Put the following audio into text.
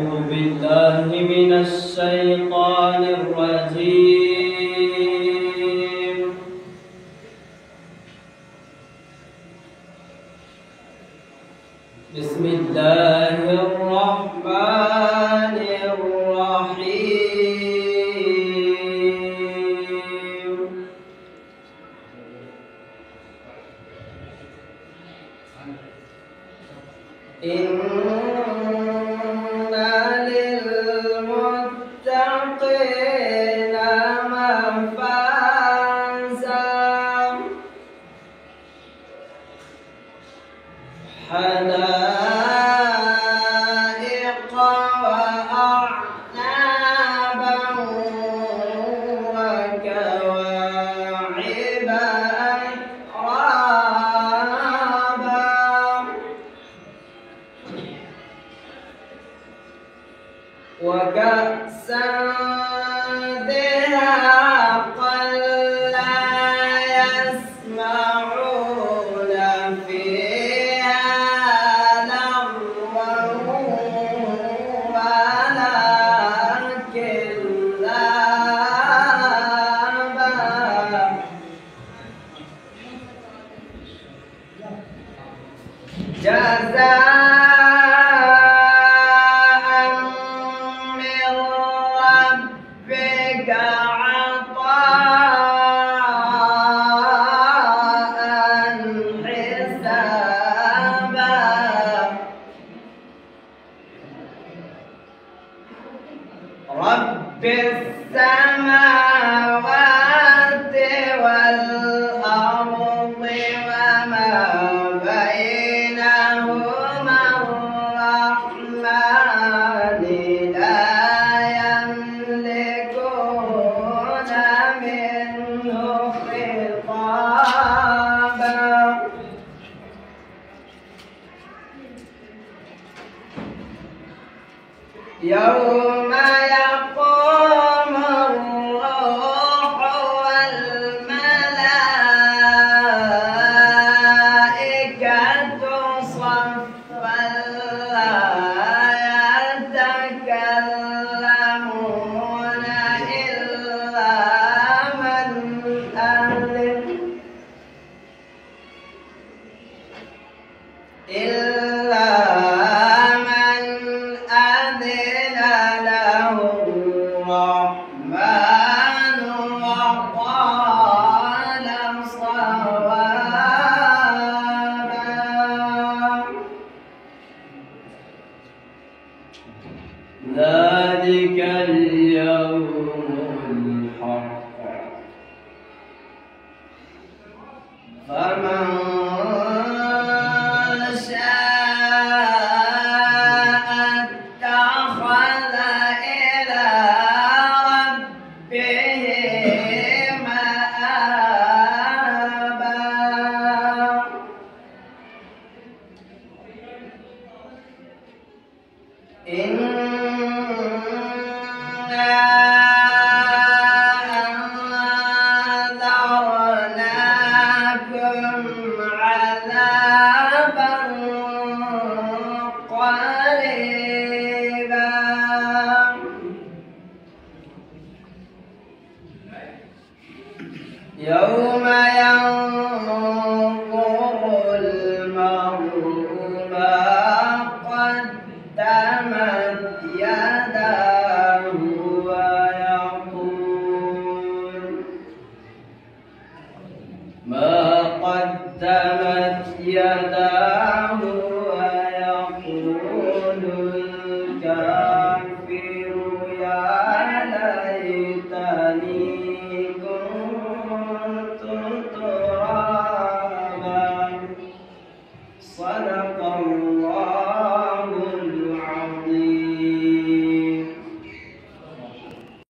أعوذ بالله من الشيطان الرجيم. بسم الله الرحمن الرحيم. إن للمتقين مفازا حدائق وأعنابا وكواعب أترابا وكأسا دهاقا لا يسمعون فيها لغوا ولا كذابا جزاء رب السماوات والأرض وما بينهما الرحمن لا يملكون منه خطابا يوم يقوم الروح والملائكة صفا لا يتكلمون إلا من أذن له الرحمن وقال صوابا. ذلك اليوم الحق فمن إنا أنذرناكم عذابا قريبا يوم ينظر المرء ما قدمت يداه ويقول ما قدمت يداه